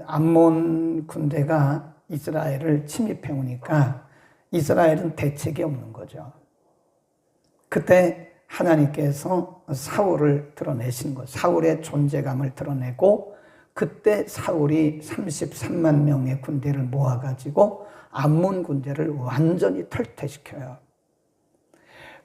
암몬 군대가 이스라엘을 침입해 오니까 이스라엘은 대책이 없는 거죠. 그때 하나님께서 사울을 드러내신 것, 사울의 존재감을 드러내고 그때 사울이 33만 명의 군대를 모아가지고 암몬 군대를 완전히 탈퇴시켜요.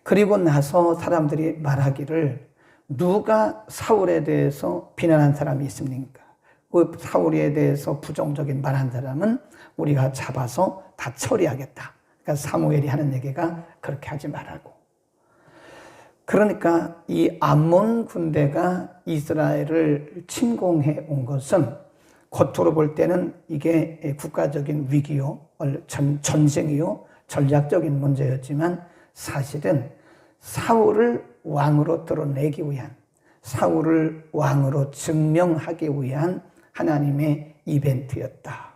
그리고 나서 사람들이 말하기를 누가 사울에 대해서 비난한 사람이 있습니까? 그 사울에 대해서 부정적인 말한 사람은 우리가 잡아서 다 처리하겠다. 그러니까 사무엘이 하는 얘기가 그렇게 하지 말라고. 그러니까 이 암몬 군대가 이스라엘을 침공해 온 것은 겉으로 볼 때는 이게 국가적인 위기요, 전쟁이요, 전략적인 문제였지만 사실은 사울을 왕으로 드러내기 위한, 사울을 왕으로 증명하기 위한 하나님의 이벤트였다.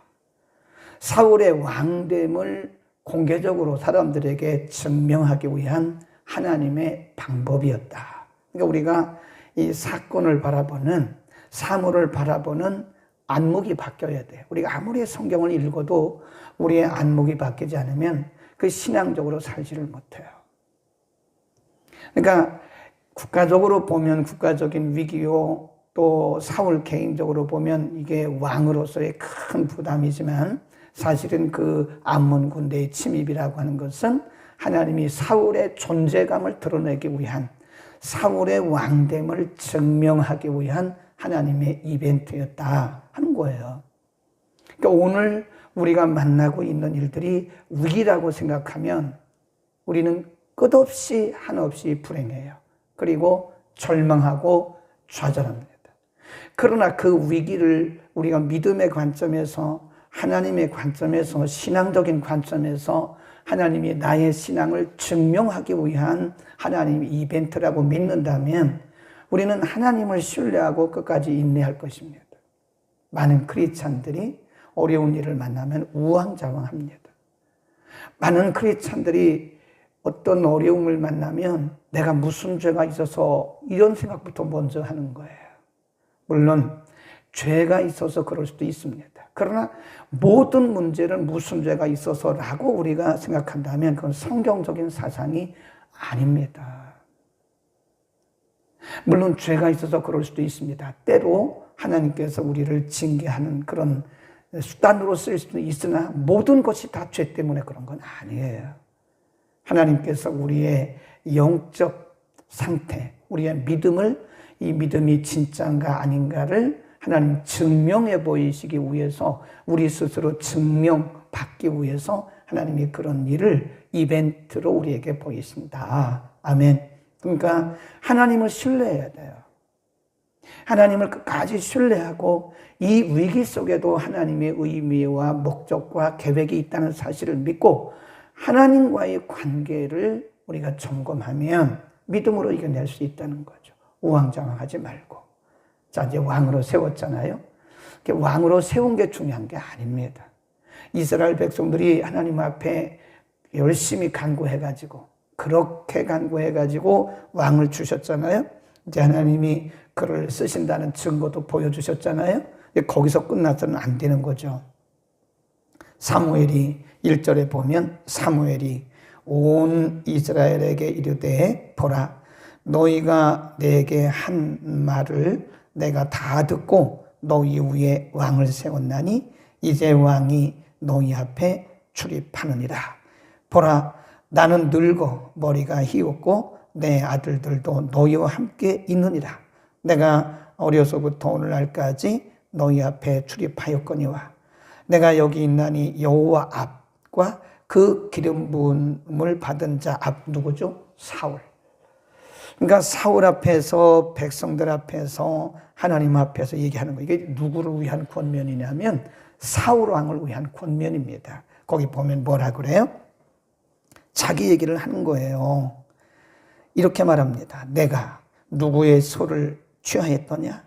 사울의 왕됨을 공개적으로 사람들에게 증명하기 위한 하나님의 방법이었다. 그러니까 우리가 이 사건을 바라보는, 사물을 바라보는 안목이 바뀌어야 돼. 우리가 아무리 성경을 읽어도 우리의 안목이 바뀌지 않으면 그 신앙적으로 살지를 못해요. 그러니까 국가적으로 보면 국가적인 위기요, 또 사울 개인적으로 보면 이게 왕으로서의 큰 부담이지만 사실은 그 암몬 군대의 침입이라고 하는 것은 하나님이 사울의 존재감을 드러내기 위한, 사울의 왕됨을 증명하기 위한 하나님의 이벤트였다 하는 거예요. 그러니까 오늘 우리가 만나고 있는 일들이 위기라고 생각하면 우리는 끝없이 한없이 불행해요. 그리고 절망하고 좌절합니다. 그러나 그 위기를 우리가 믿음의 관점에서, 하나님의 관점에서, 신앙적인 관점에서 하나님이 나의 신앙을 증명하기 위한 하나님의 이벤트라고 믿는다면 우리는 하나님을 신뢰하고 끝까지 인내할 것입니다. 많은 크리스찬들이 어려운 일을 만나면 우왕좌왕합니다. 많은 크리스찬들이 어떤 어려움을 만나면 내가 무슨 죄가 있어서 이런 생각부터 먼저 하는 거예요. 물론 죄가 있어서 그럴 수도 있습니다. 그러나 모든 문제는 무슨 죄가 있어서라고 우리가 생각한다면 그건 성경적인 사상이 아닙니다. 물론 죄가 있어서 그럴 수도 있습니다. 때로 하나님께서 우리를 징계하는 그런 수단으로 쓸 수도 있으나 모든 것이 다 죄 때문에 그런 건 아니에요. 하나님께서 우리의 영적 상태, 우리의 믿음을, 이 믿음이 진짜인가 아닌가를 하나님 증명해 보이시기 위해서, 우리 스스로 증명받기 위해서 하나님이 그런 일을 이벤트로 우리에게 보이십니다. 아멘. 그러니까 하나님을 신뢰해야 돼요. 하나님을 끝까지 신뢰하고 이 위기 속에도 하나님의 의미와 목적과 계획이 있다는 사실을 믿고 하나님과의 관계를 우리가 점검하면 믿음으로 이겨낼 수 있다는 거죠. 우왕좌왕하지 말고. 자, 이제 왕으로 세웠잖아요. 왕으로 세운 게 중요한 게 아닙니다. 이스라엘 백성들이 하나님 앞에 열심히 간구해가지고, 그렇게 간구해가지고 왕을 주셨잖아요. 이제 하나님이 그를 쓰신다는 증거도 보여주셨잖아요. 거기서 끝나서는 안 되는 거죠. 사무엘이 1절에 보면 사무엘이 온 이스라엘에게 이르되 보라, 너희가 내게 한 말을 내가 다 듣고 너희 위에 왕을 세웠나니 이제 왕이 너희 앞에 출입하느니라. 보라, 나는 늙어 머리가 희었고 내 아들들도 너희와 함께 있느니라. 내가 어려서부터 오늘날까지 너희 앞에 출입하였거니와 내가 여기 있나니 여호와 앞과 그 기름 부음을 받은 자 앞, 누구죠? 사울. 그러니까 사울 앞에서, 백성들 앞에서, 하나님 앞에서 얘기하는 거예요. 이게 누구를 위한 권면이냐면 사울 왕을 위한 권면입니다. 거기 보면 뭐라 그래요? 자기 얘기를 하는 거예요. 이렇게 말합니다. 내가 누구의 소를 취하였더냐?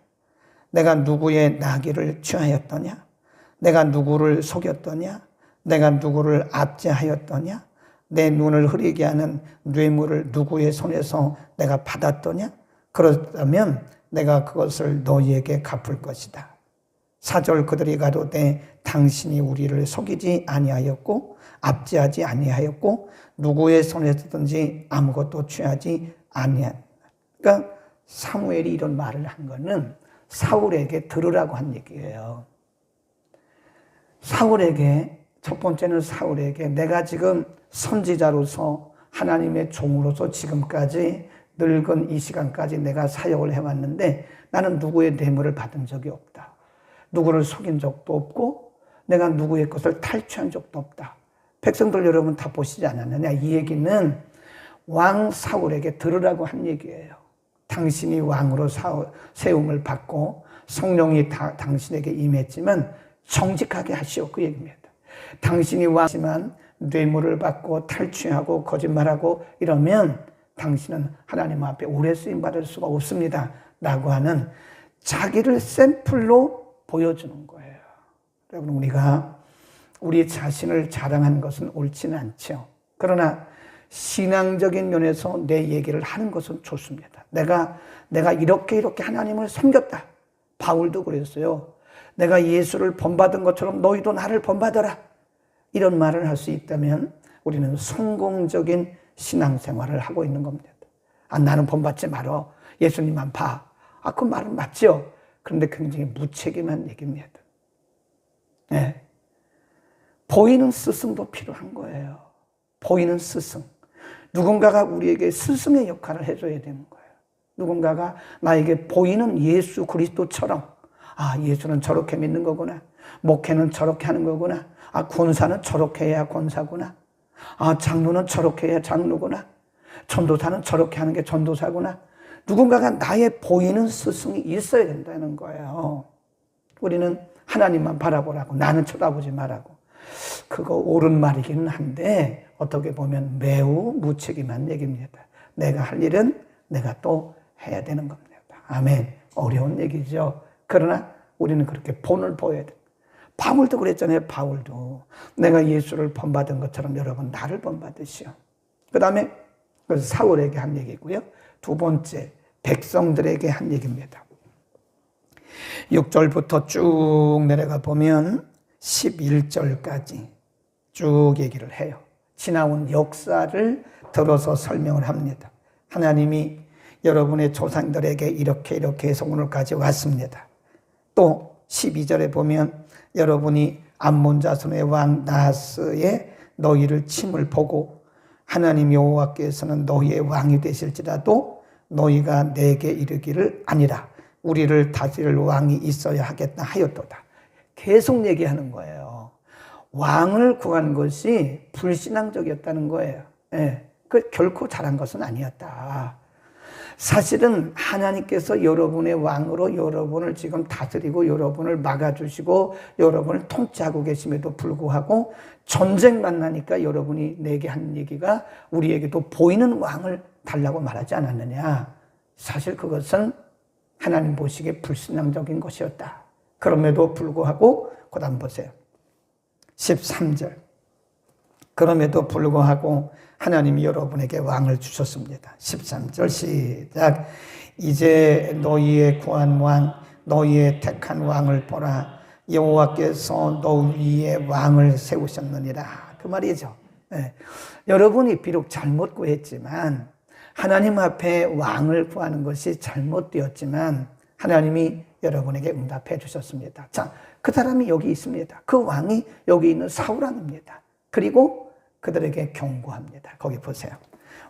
내가 누구의 나귀를 취하였더냐? 내가 누구를 속였더냐? 내가 누구를 압제하였더냐? 내 눈을 흐리게 하는 뇌물을 누구의 손에서 내가 받았더냐? 그렇다면 내가 그것을 너희에게 갚을 것이다. 4절 그들이 가로되 당신이 우리를 속이지 아니하였고 압제하지 아니하였고 누구의 손에서든지 아무것도 취하지 아니한. 그러니까 사무엘이 이런 말을 한 거는 사울에게 들으라고 한 얘기예요. 사울에게, 첫 번째는 사울에게 내가 지금 선지자로서 하나님의 종으로서 지금까지 늙은 이 시간까지 내가 사역을 해왔는데 나는 누구의 뇌물을 받은 적이 없다. 누구를 속인 적도 없고 내가 누구의 것을 탈취한 적도 없다. 백성들 여러분 다 보시지 않았느냐? 이 얘기는 왕 사울에게 들으라고 한 얘기예요. 당신이 왕으로 세움을 받고 성령이 당신에게 임했지만 정직하게 하시오, 그 얘기입니다. 당신이 왕이지만 뇌물을 받고 탈취하고 거짓말하고 이러면 당신은 하나님 앞에 오래 쓰임받을 수가 없습니다 라고 하는 자기를 샘플로 보여주는 거예요. 여러분, 우리가 우리 자신을 자랑하는 것은 옳지는 않죠. 그러나 신앙적인 면에서 내 얘기를 하는 것은 좋습니다. 내가 이렇게 하나님을 섬겼다. 바울도 그랬어요. 내가 예수를 본받은 것처럼 너희도 나를 본받아라. 이런 말을 할 수 있다면 우리는 성공적인 신앙생활을 하고 있는 겁니다. 나는 본받지 말어. 예수님만 봐. 그 말은 맞죠. 그런데 굉장히 무책임한 얘기입니다. 네. 보이는 스승도 필요한 거예요. 보이는 스승. 누군가가 우리에게 스승의 역할을 해줘야 되는 거예요. 누군가가 나에게 보이는 예수 그리스도처럼 예수는 저렇게 믿는 거구나. 목회는 저렇게 하는 거구나. 권사는 저렇게 해야 권사구나. 장로는 저렇게 해야 장로구나. 전도사는 저렇게 하는 게 전도사구나. 누군가가 나의 보이는 스승이 있어야 된다는 거예요. 우리는 하나님만 바라보라고, 나는 쳐다보지 말라고. 그거 옳은 말이기는 한데 어떻게 보면 매우 무책임한 얘기입니다. 내가 할 일은 내가 또 해야 되는 겁니다. 아멘. 어려운 얘기죠. 그러나 우리는 그렇게 본을 보여야 돼. 바울도 그랬잖아요. 바울도 내가 예수를 본받은 것처럼 여러분 나를 본받으시오. 그 다음에 사울에게 한 얘기고요. 두 번째, 백성들에게 한 얘기입니다. 6절부터 쭉 내려가 보면 11절까지 쭉 얘기를 해요. 지나온 역사를 들어서 설명을 합니다. 하나님이 여러분의 조상들에게 이렇게 해서 오늘까지 왔습니다. 또 12절에 보면 여러분이 암몬 자손의 왕 나하스의 너희를 침을 보고 하나님 여호와께서는 너희의 왕이 되실지라도 너희가 내게 이르기를 아니라 우리를 다스릴 왕이 있어야 하겠다 하였도다. 계속 얘기하는 거예요. 왕을 구한 것이 불신앙적이었다는 거예요. 그 결코 잘한 것은 아니었다. 사실은 하나님께서 여러분의 왕으로 여러분을 지금 다스리고 여러분을 막아주시고 여러분을 통치하고 계심에도 불구하고 전쟁만 나니까 여러분이 내게 한 얘기가 우리에게도 보이는 왕을 달라고 말하지 않았느냐. 사실 그것은 하나님 보시기에 불신앙적인 것이었다. 그럼에도 불구하고 그 다음 보세요. 13절. 그럼에도 불구하고 하나님이 여러분에게 왕을 주셨습니다. 13절 시작. 이제 너희의 구한 왕, 너희의 택한 왕을 보라. 여호와께서 너희 위에 왕을 세우셨느니라. 그 말이죠. 여러분이 비록 잘못 구했지만 하나님 앞에 왕을 구하는 것이 잘못되었지만 하나님이 여러분에게 응답해 주셨습니다. 자, 그 사람이 여기 있습니다. 그 왕이 여기 있는 사울왕입니다. 그리고 그들에게 경고합니다. 거기 보세요.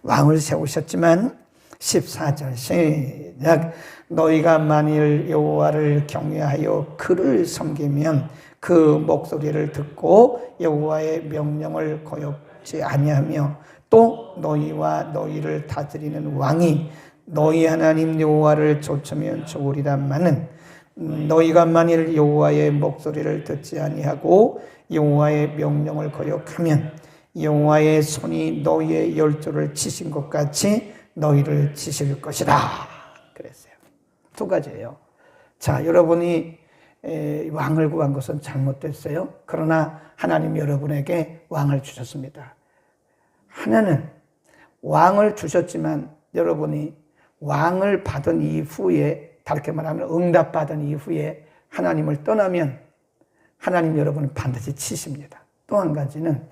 왕을 세우셨지만 14절 시작. 너희가 만일 여호와를 경외하여 그를 섬기면 그 목소리를 듣고 여호와의 명령을 거역지 아니하며 또 너희와 너희를 다스리는 왕이 너희 하나님 여호와를 좇으면 좋으리라마는 너희가 만일 여호와의 목소리를 듣지 아니하고 여호와의 명령을 거역하면 여호와의 손이 너희의 열조를 치신 것 같이 너희를 치실 것이다. 그랬어요. 두 가지예요. 자, 여러분이 왕을 구한 것은 잘못됐어요. 그러나 하나님 여러분에게 왕을 주셨습니다. 하나는 왕을 주셨지만 여러분이 왕을 받은 이후에, 다르게 말하면 응답받은 이후에 하나님을 떠나면 하나님 여러분을 반드시 치십니다. 또 한 가지는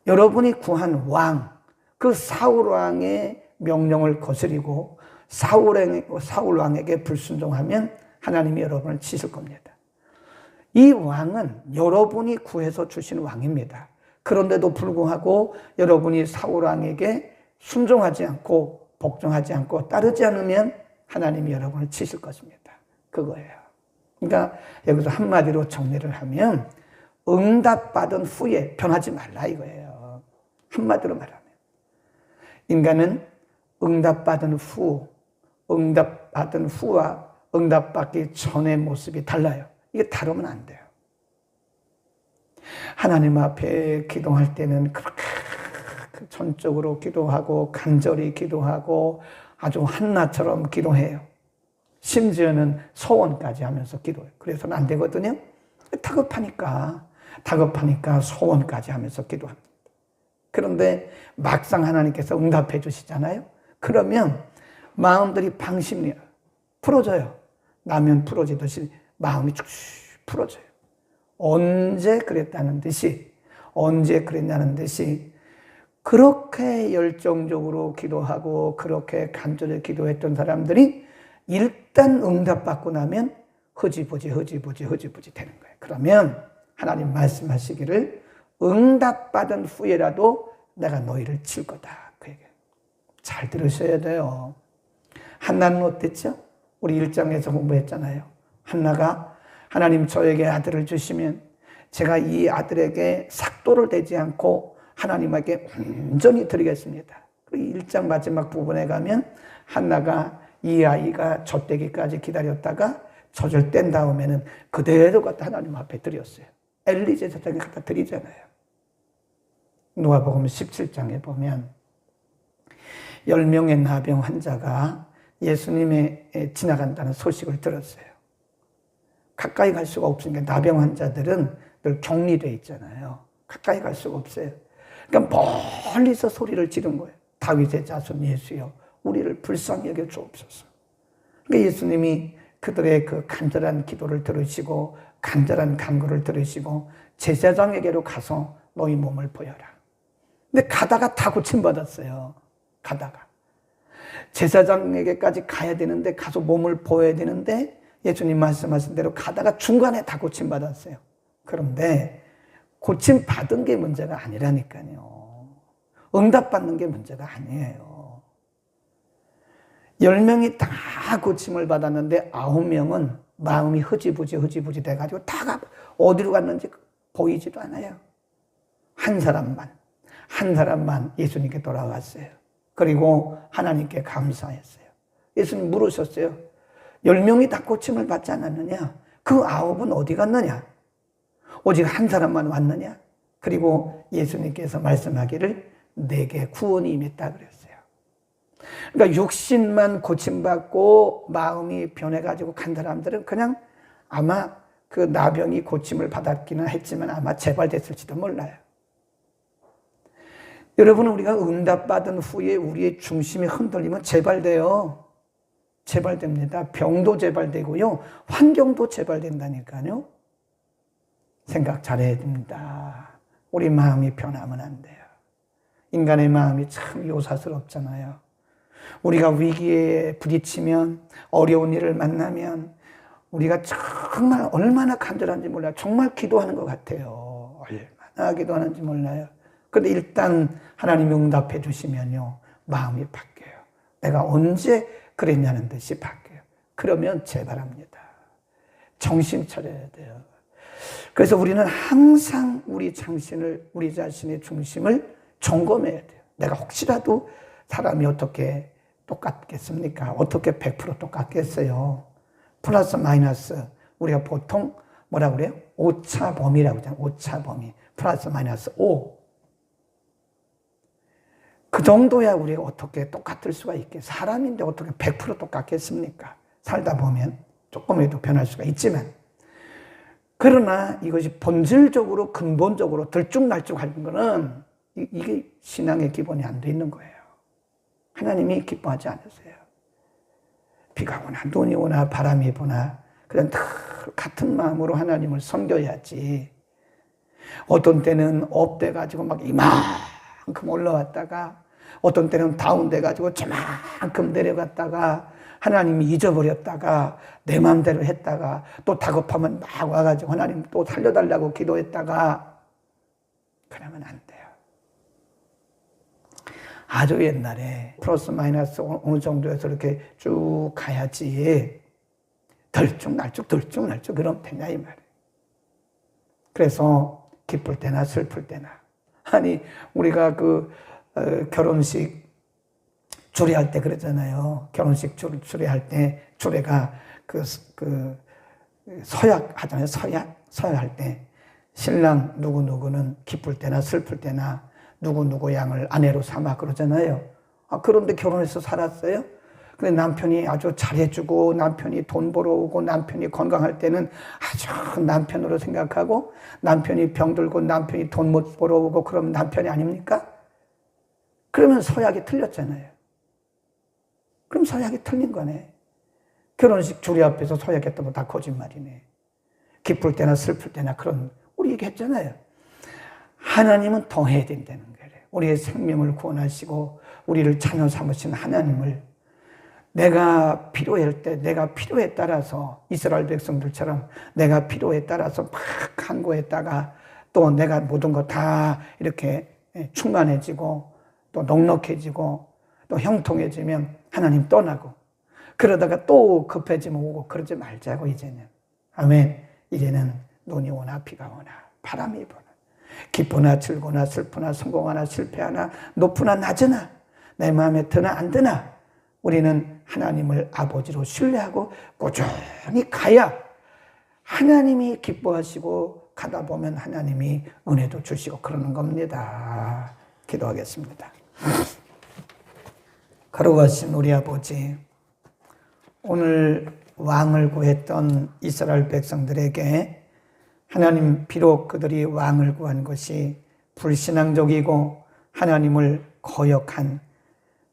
여러분이 구한 왕, 그 사울 왕의 명령을 거스리고 사울 왕에게 불순종하면 하나님이 여러분을 치실 겁니다. 이 왕은 여러분이 구해서 주신 왕입니다. 그런데도 불구하고 여러분이 사울 왕에게 순종하지 않고 복종하지 않고 따르지 않으면 하나님이 여러분을 치실 것입니다. 그거예요. 그러니까 여기서 한마디로 정리를 하면 응답받은 후에 변하지 말라 이거예요. 한마디로 말하면 인간은 응답받은 후와 응답받기 전의 모습이 달라요. 이게 다르면 안 돼요. 하나님 앞에 기도할 때는 그렇게 전적으로 기도하고 간절히 기도하고 아주 한나처럼 기도해요. 심지어는 소원까지 하면서 기도해요. 그래서는 안 되거든요. 다급하니까 소원까지 하면서 기도합니다. 그런데 막상 하나님께서 응답해 주시잖아요. 그러면 마음들이 방심해요. 풀어져요. 라면 풀어지듯이 마음이 쭉 풀어져요. 언제 그랬냐는 듯이 그렇게 열정적으로 기도하고 그렇게 간절히 기도했던 사람들이 일단 응답받고 나면 흐지부지 되는 거예요. 그러면 하나님 말씀하시기를 응답받은 후에라도 내가 너희를 칠 거다. 그 얘기예요. 잘 들으셔야 돼요. 한나는 어땠죠? 우리 1장에서 공부했잖아요. 한나가 하나님 저에게 아들을 주시면 제가 이 아들에게 삭도를 대지 않고 하나님에게 온전히 드리겠습니다. 1장 마지막 부분에 가면 한나가 이 아이가 젖되기까지 기다렸다가 젖을 뗀 다음에는 그대로 갖다 하나님 앞에 드렸어요. 엘리 제사장에 갖다 드리잖아요. 누가복음 17장에 보면 10명의 나병 환자가 예수님의 지나간다는 소식을 들었어요. 가까이 갈 수가 없으니까 나병 환자들은 늘 격리되어 있잖아요. 가까이 갈 수가 없어요. 그러니까 멀리서 소리를 지른 거예요. 다윗의 자손 예수여 우리를 불쌍히 여겨 주옵소서. 그러니까 예수님이 그들의 그 간절한 기도를 들으시고 간절한 간구를 들으시고 제사장에게로 가서 너희 몸을 보여라. 근데 가다가 다 고침받았어요. 가다가. 제사장에게까지 가야 되는데 가서 몸을 보여야 되는데 예수님 말씀하신 대로 가다가 중간에 다 고침받았어요. 그런데 고침받은 게 문제가 아니라니까요. 응답받는 게 문제가 아니에요. 10명이 다 고침을 받았는데 9명은 마음이 흐지부지 돼가지고 다 어디로 갔는지 보이지도 않아요. 한 사람만 예수님께 돌아왔어요. 그리고 하나님께 감사했어요. 예수님 물으셨어요. 10명이 다 고침을 받지 않았느냐? 그 9은 어디 갔느냐? 오직 한 사람만 왔느냐? 그리고 예수님께서 말씀하기를 내게 구원이 임했다 그랬어요. 그러니까 육신만 고침받고 마음이 변해가지고 간 사람들은 그냥 아마 그 나병이 고침을 받았기는 했지만 아마 재발됐을지도 몰라요. 여러분, 우리가 응답받은 후에 우리의 중심이 흔들리면 재발돼요. 재발됩니다. 병도 재발되고요. 환경도 재발된다니까요. 생각 잘해야 됩니다. 우리 마음이 변하면 안 돼요. 인간의 마음이 참 요사스럽잖아요. 우리가 위기에 부딪히면 어려운 일을 만나면 우리가 정말 얼마나 간절한지 몰라요. 정말 기도하는 것 같아요. 얼마나 기도하는지 몰라요. 그런데 일단 하나님이 응답해 주시면요. 마음이 바뀌어요. 내가 언제 그랬냐는 듯이 바뀌어요. 그러면 재발합니다. 정신 차려야 돼요. 그래서 우리는 항상 우리 자신의 중심을 점검해야 돼요. 내가 혹시라도 사람이 어떻게 똑같겠습니까? 어떻게 100% 똑같겠어요? 플러스 마이너스 우리가 보통 뭐라 그래요? 오차 범위라고 하잖아요. 오차 범위. 플러스 마이너스 5. 그 정도야 우리가 어떻게 똑같을 수가 있겠어요? 사람인데 어떻게 100% 똑같겠습니까? 살다 보면 조금이라도 변할 수가 있지만 그러나 이것이 본질적으로 근본적으로 들쭉날쭉하는 거는 이게 신앙의 기본이 안 돼 있는 거예요. 하나님이 기뻐하지 않으세요. 비가 오나 눈이 오나 바람이 부나 그냥 늘 같은 마음으로 하나님을 섬겨야지. 어떤 때는 업돼가지고 막 이만큼 올라왔다가 어떤 때는 다운돼가지고 저만큼 내려갔다가 하나님이 잊어버렸다가 내 마음대로 했다가 또 다급하면 막 와가지고 하나님 또 살려달라고 기도했다가 그러면 안 돼요. 아주 옛날에 플러스 마이너스 어느 정도에서 이렇게 쭉 가야지 들쭉날쭉 그러면 되냐 이 말이에요. 그래서 기쁠 때나 슬플 때나 아니 우리가 결혼식 주례할 때 그러잖아요. 결혼식 주례할 때 주례가 서약 하잖아요. 서약할 때 신랑 누구누구는 기쁠 때나 슬플 때나 누구누구 양을 아내로 삼아 그러잖아요. 그런데 결혼해서 살았어요. 근데 남편이 아주 잘해주고 남편이 돈 벌어오고 남편이 건강할 때는 아주 남편으로 생각하고 남편이 병들고 남편이 돈 못 벌어오고 그러면 남편이 아닙니까? 그러면 서약이 틀렸잖아요. 그럼 서약이 틀린 거네. 결혼식 주례 앞에서 서약했다면 다 거짓말이네. 기쁠 때나 슬플 때나 그런 우리 얘기했잖아요. 하나님은 더 해야 된다는 거예요. 우리의 생명을 구원하시고 우리를 자녀 삼으신 하나님을 내가 필요할 때 내가 필요에 따라서 이스라엘 백성들처럼 내가 필요에 따라서 막 간구했다가 또 내가 모든 거 다 이렇게 충만해지고 또 넉넉해지고 또 형통해지면 하나님 떠나고 그러다가 또 급해지면 오고 그러지 말자고 이제는. 아멘. 이제는 눈이 오나 비가 오나 바람이 부나 기쁘나 즐거나 슬프나 성공하나 실패하나 높으나 낮으나 내 마음에 드나 안 드나 우리는 하나님을 아버지로 신뢰하고 꾸준히 가야 하나님이 기뻐하시고 가다 보면 하나님이 은혜도 주시고 그러는 겁니다. 기도하겠습니다. 거룩하신 우리 아버지, 오늘 왕을 구했던 이스라엘 백성들에게 하나님 비록 그들이 왕을 구한 것이 불신앙적이고 하나님을 거역한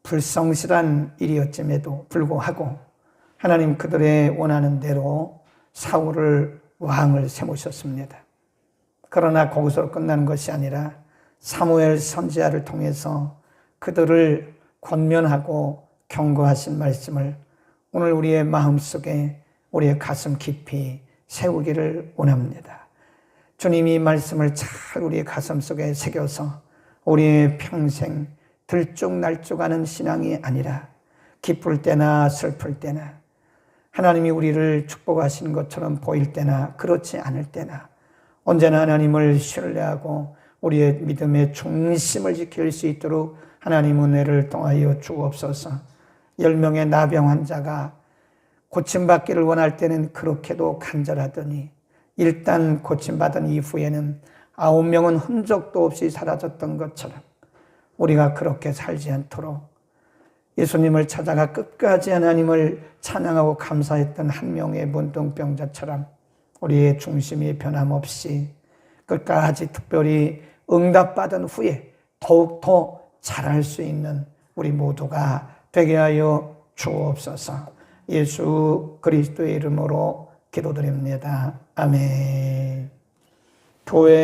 불성실한 일이었음에도 불구하고 하나님 그들의 원하는 대로 사울을 왕을 세우셨습니다. 그러나 거기서 끝나는 것이 아니라 사무엘 선지자를 통해서 그들을 권면하고 경고하신 말씀을 오늘 우리의 마음속에 우리의 가슴 깊이 세우기를 원합니다. 주님이 말씀을 잘 우리의 가슴 속에 새겨서 우리의 평생 들쭉날쭉하는 신앙이 아니라 기쁠 때나 슬플 때나 하나님이 우리를 축복하시는 것처럼 보일 때나 그렇지 않을 때나 언제나 하나님을 신뢰하고 우리의 믿음의 중심을 지킬 수 있도록 하나님 은혜를 통하여 주옵소서. 10명의 나병 환자가 고침받기를 원할 때는 그렇게도 간절하더니 일단 고침받은 이후에는 9명은 흔적도 없이 사라졌던 것처럼 우리가 그렇게 살지 않도록 예수님을 찾아가 끝까지 하나님을 찬양하고 감사했던 한 명의 문둥병자처럼 우리의 중심이 변함없이 끝까지 특별히 응답받은 후에 더욱더 잘할 수 있는 우리 모두가 되게 하여 주옵소서. 예수 그리스도의 이름으로 기도드립니다. 아멘. 교회